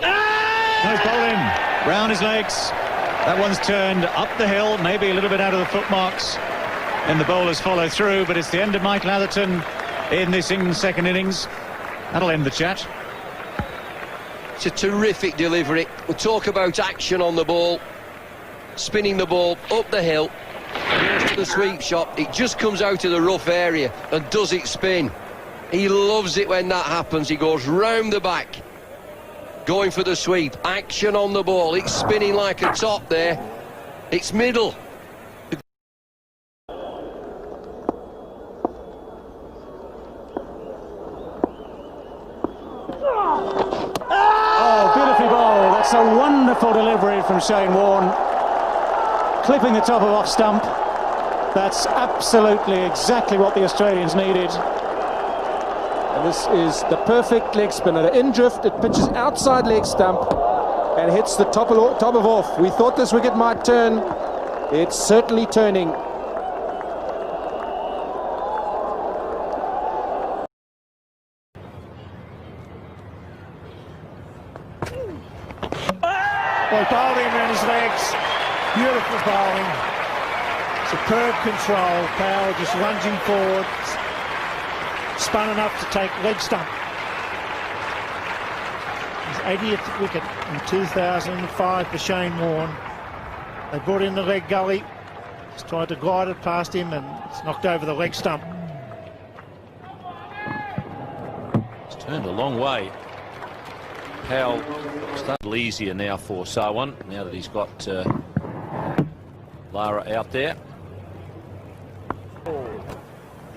No bowling round his legs. That one's turned up the hill, maybe a little bit out of the footmarks, and the bowlers follow through. But it's the end of Michael Atherton in this England second innings. That'll end the chat. It's a terrific delivery. We'll talk about action on the ball, spinning the ball up the hill, goes to the sweep shot. It just comes out of the rough area and does it spin. He loves it when that happens. He goes round the back, going for the sweep. Action on the ball. It's spinning like a top there. It's middle. Oh, beautifully bowled. That's a wonderful delivery from Shane Warne. Clipping the top of off stump. That's absolutely exactly what the Australians needed. And this is the perfect leg spinner. In drift, it pitches outside leg stump and hits the top of off. We thought this wicket might turn. It's certainly turning. Well, bowled him around his legs. Beautiful bowling. Superb control. Powell just lunging forward. Spun enough to take leg stump. His 80th wicket in 2005 for Shane Warne. They brought in the leg gully. He's tried to glide it past him and it's knocked over the leg stump. It's turned a long way. Powell started easier now for Sarwan, now that he's got Lara out there.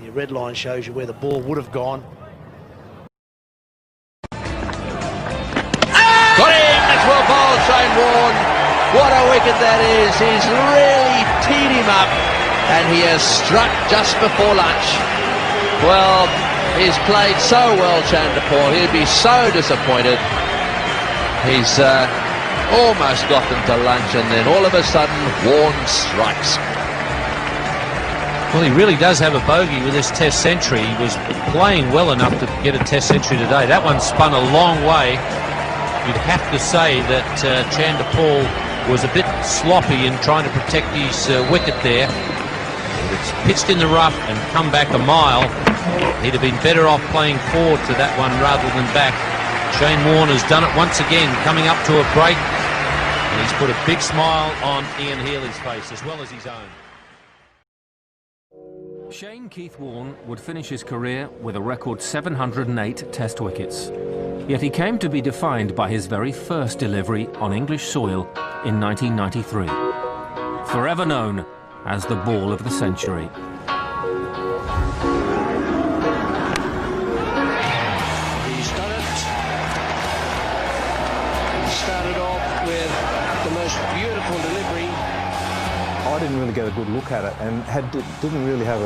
The red line shows you where the ball would have gone. Got him! That's well bowled, Shane Warne. What a wicket that is. He's really teed him up and he has struck just before lunch. Well, he's played so well, Chanderpaul. He'll be so disappointed. He's almost got them to lunch and then all of a sudden Warne strikes. Well, he really does have a bogey with this test century. He was playing well enough to get a test century today. That one spun a long way. You'd have to say that Chanderpaul was a bit sloppy in trying to protect his wicket there. If it's pitched in the rough and come back a mile, he'd have been better off playing forward to that one rather than back. Shane Warne has done it once again, coming up to a break, and he's put a big smile on Ian Healy's face as well as his own. Shane Keith Warne would finish his career with a record 708 test wickets. Yet he came to be defined by his very first delivery on English soil in 1993. Forever known as the ball of the century. He's done it. He started off with the most beautiful delivery. I didn't really get a good look at it and didn't really have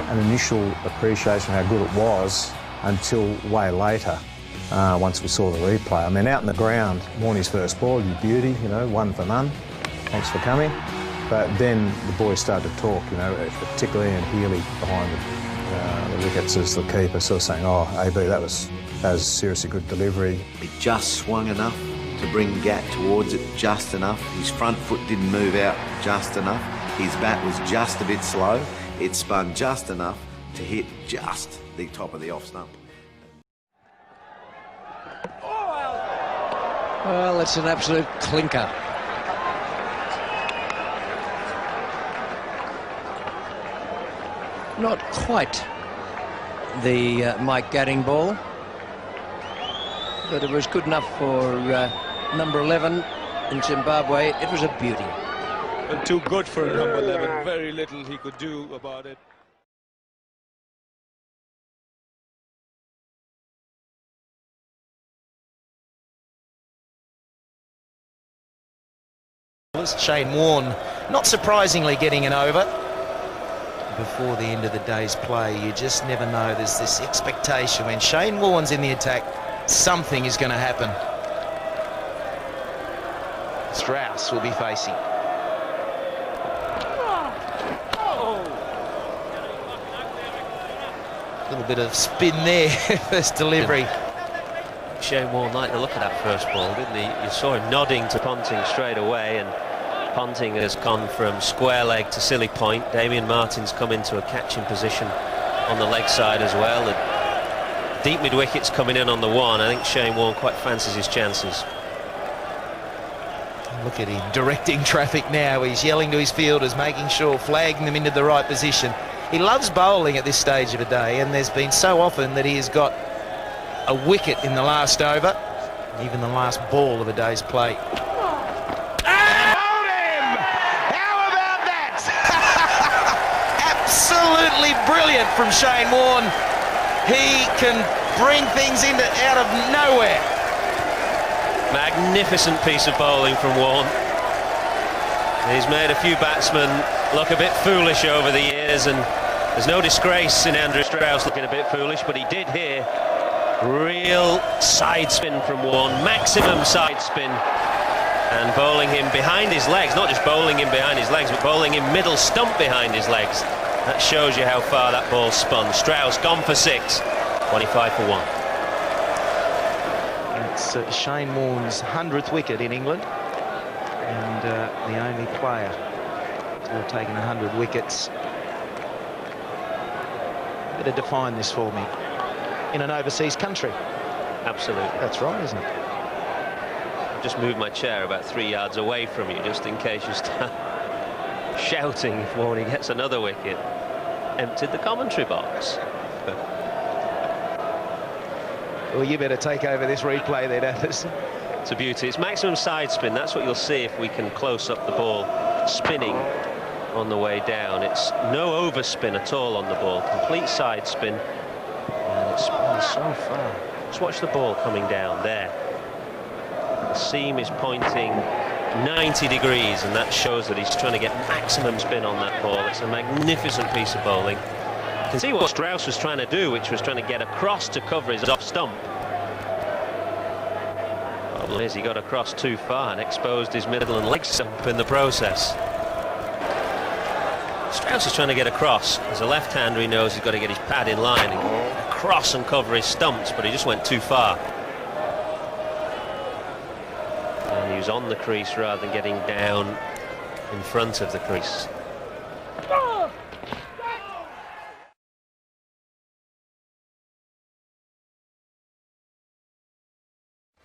an initial appreciation of how good it was until way later, once we saw the replay. I mean, out in the ground, Warnie's first ball, you beauty, you know, 1 for none. Thanks for coming. But then the boys started to talk, you know, particularly Ian Healy behind the wickets as the keeper, sort of saying, oh, AB, that was seriously good delivery. It just swung enough to bring Gat towards it just enough. His front foot didn't move out just enough. His bat was just a bit slow. It spun just enough to hit just the top of the off stump. Well, it's an absolute clinker. Not quite the Mike Gatting ball, but it was good enough for number 11 in Zimbabwe. It was a beauty. And too good for a number 11. Very little he could do about it. Shane Warne, not surprisingly, getting an over before the end of the day's play. You just never know. There's this expectation when Shane Warne's in the attack, something is going to happen. Strauss will be facing. A little bit of spin there, first delivery. Shane Warne liked the look of that first ball, didn't he? You saw him nodding to Ponting straight away, and Ponting has gone from square leg to silly point. Damien Martin's come into a catching position on the leg side as well. The deep mid wicket's coming in on the one. I think Shane Warne quite fancies his chances. Look at him directing traffic now. He's yelling to his fielders, making sure, flagging them into the right position. He loves bowling at this stage of a day, and there's been so often that he has got a wicket in the last over, even the last ball of a day's play. Absolutely brilliant from Shane Warne. He can bring things out of nowhere. Magnificent piece of bowling from Warne. He's made a few batsmen look a bit foolish over the years, and there's no disgrace in Andrew Strauss looking a bit foolish, but he did here. Real side spin from Warne, maximum side spin, and bowling him behind his legs. Not just bowling him behind his legs, but bowling him middle stump behind his legs. That shows you how far that ball spun. Strauss gone for 6, 25 for 1. It's Shane Warne's 100th wicket in England, and the only player to have taken 100 wickets. Better define this for me. In an overseas country. Absolutely. That's right, isn't it? I've just moved my chair about 3 yards away from you, just in case you start shouting if Warne gets another wicket. Emptied the commentary box. Well, you better take over this replay then, Anderson. It's a beauty. It's maximum side spin. That's what you'll see if we can close up the ball spinning on the way down. It's no overspin at all on the ball. Complete side spin. And it's spun so far. Just watch the ball coming down there. The seam is pointing 90 degrees, and that shows that he's trying to get maximum spin on that ball. It's a magnificent piece of bowling. You can see what Strauss was trying to do, which was trying to get across to cover his off stump. Problem is, he got across too far and exposed his middle and leg stump in the process. Strauss is trying to get across. As a left-hander, he knows he's got to get his pad in line and get across and cover his stumps, but he just went too far. And he was on the crease rather than getting down in front of the crease.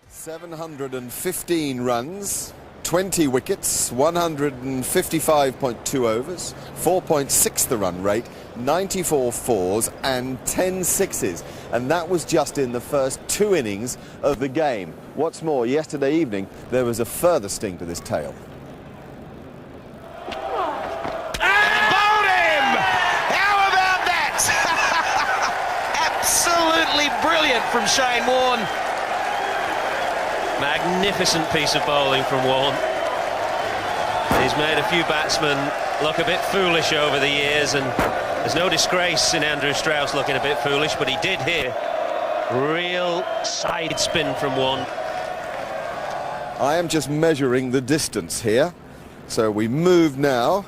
$715 runs, 20 wickets, 155.2 overs, 4.6 the run rate, 94 fours and 10 sixes. And that was just in the first 2 innings of the game. What's more, yesterday evening there was a further sting to this tale. Absolutely brilliant from Shane Warne. Magnificent piece of bowling from Warne. He's made a few batsmen look a bit foolish over the years, and there's no disgrace in Andrew Strauss looking a bit foolish, but he did here. Real side spin from Warne. I am just measuring the distance here. So we move now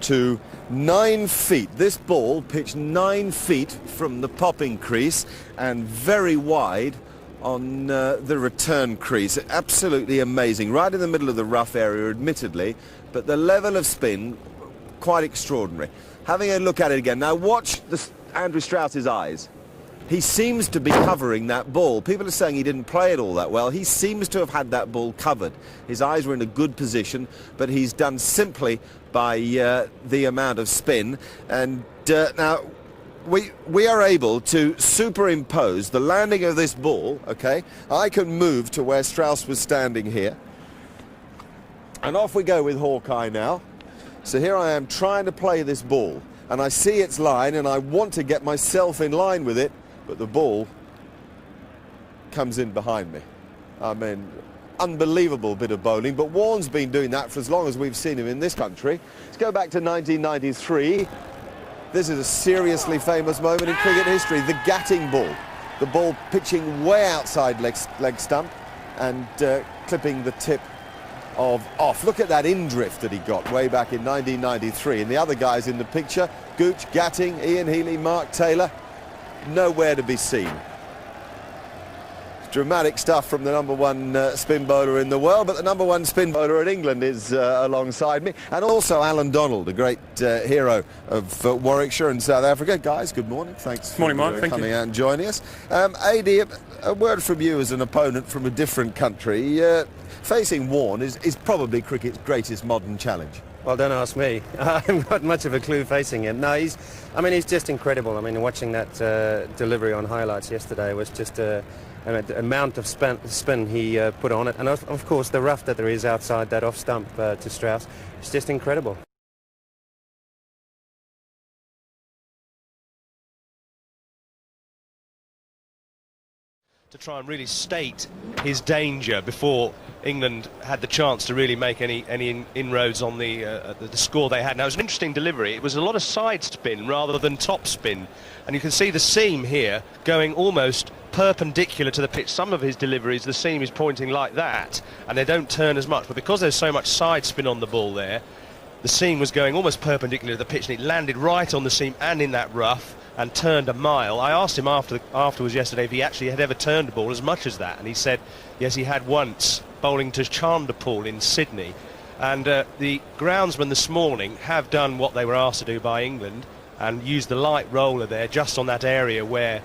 to 9 feet. This ball pitched 9 feet from the popping crease and very wide on the return crease. Absolutely amazing. Right in the middle of the rough area, admittedly, but the level of spin, quite extraordinary. Having a look at it again. Now watch Andrew Strauss's eyes. He seems to be covering that ball. People are saying he didn't play it all that well. He seems to have had that ball covered. His eyes were in a good position, but he's done simply by the amount of spin. And now we are able to superimpose the landing of this ball, okay? I can move to where Strauss was standing here. And off we go with Hawkeye now. So here I am trying to play this ball, and I see its line, and I want to get myself in line with it, but the ball comes in behind me. I mean, unbelievable bit of bowling, but Warne's been doing that for as long as we've seen him in this country. Let's go back to 1993. This is a seriously famous moment in cricket history, the Gatting ball. The ball pitching way outside leg stump and clipping the tip of off. Look at that in-drift that he got way back in 1993. And the other guys in the picture, Gooch, Gatting, Ian Healy, Mark Taylor, nowhere to be seen. Dramatic stuff from the #1 spin bowler in the world, but the #1 spin bowler in England is alongside me, and also Alan Donald, a great hero of Warwickshire and South Africa. Guys, good morning. Thanks for coming out and joining us. AD, a word from you as an opponent from a different country. Facing Warne is probably cricket's greatest modern challenge. Well, don't ask me. I haven't got much of a clue facing him. No, he's just incredible. I mean, watching that delivery on highlights yesterday was just the amount of spin he put on it. And of course, the rough that there is outside that off stump to Strauss, it's just incredible. To try and really state his danger before England had the chance to really make any inroads on the score they had. Now, it was an interesting delivery. It was a lot of side spin rather than top spin, and you can see the seam here going almost perpendicular to the pitch. Some of his deliveries, the seam is pointing like that, and they don't turn as much, but because there's so much side spin on the ball there, the seam was going almost perpendicular to the pitch, and it landed right on the seam and in that rough and turned a mile. I asked him afterwards yesterday if he actually had ever turned a ball as much as that, and he said yes, he had once, bowling to Chanderpool in Sydney. And the groundsmen this morning have done what they were asked to do by England and used the light roller there just on that area where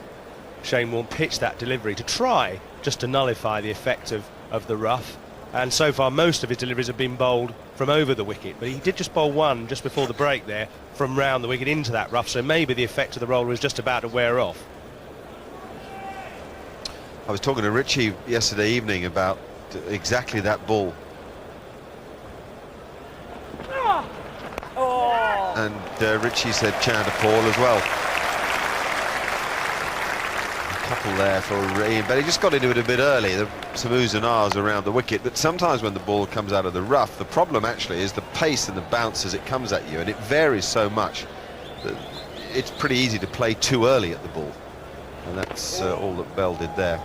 Shane Warne pitched that delivery to try just to nullify the effect of the rough. And so far most of his deliveries have been bowled from over the wicket, but he did just bowl one just before the break there from round the wicket into that rough, so maybe the effect of the roller is just about to wear off. I was talking to Richie yesterday evening about exactly that ball. And Richie said Chanderpool as well. A couple there for Ian, but he just got into it a bit early. There were some oohs and ahs around the wicket, but sometimes when the ball comes out of the rough, the problem actually is the pace and the bounce as it comes at you, and it varies so much that it's pretty easy to play too early at the ball, and that's all that Bell did there.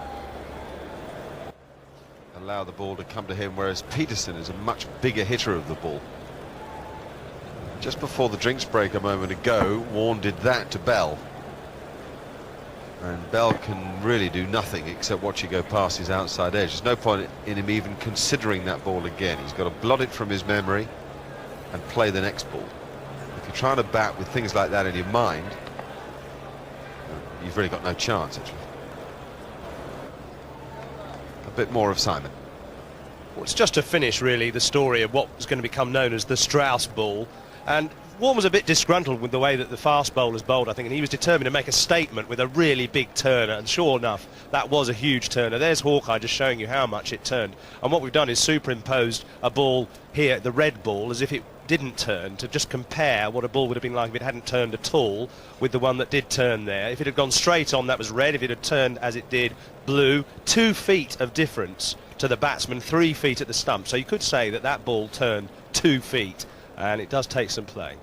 Allow the ball to come to him, whereas Peterson is a much bigger hitter of the ball. Just before the drinks break a moment ago, Warne did that to Bell, and Bell can really do nothing except watch it go past his outside edge. There's no point in him even considering that ball again. He's got to blot it from his memory and play the next ball. If you're trying to bat with things like that in your mind, you've really got no chance, actually. A bit more of Simon. Well, it's just to finish, really, the story of what was going to become known as the Strauss ball. And Warne was a bit disgruntled with the way that the fast bowlers bowled, I think, and he was determined to make a statement with a really big turner, and sure enough, that was a huge turner. There's Hawkeye just showing you how much it turned. And what we've done is superimposed a ball here, the red ball, as if it didn't turn, to just compare what a ball would have been like if it hadn't turned at all with the one that did turn there. If it had gone straight on, that was red. If it had turned as it did, blue. 2 feet of difference to the batsman, 3 feet at the stump. So you could say that that ball turned 2 feet, and it does take some playing.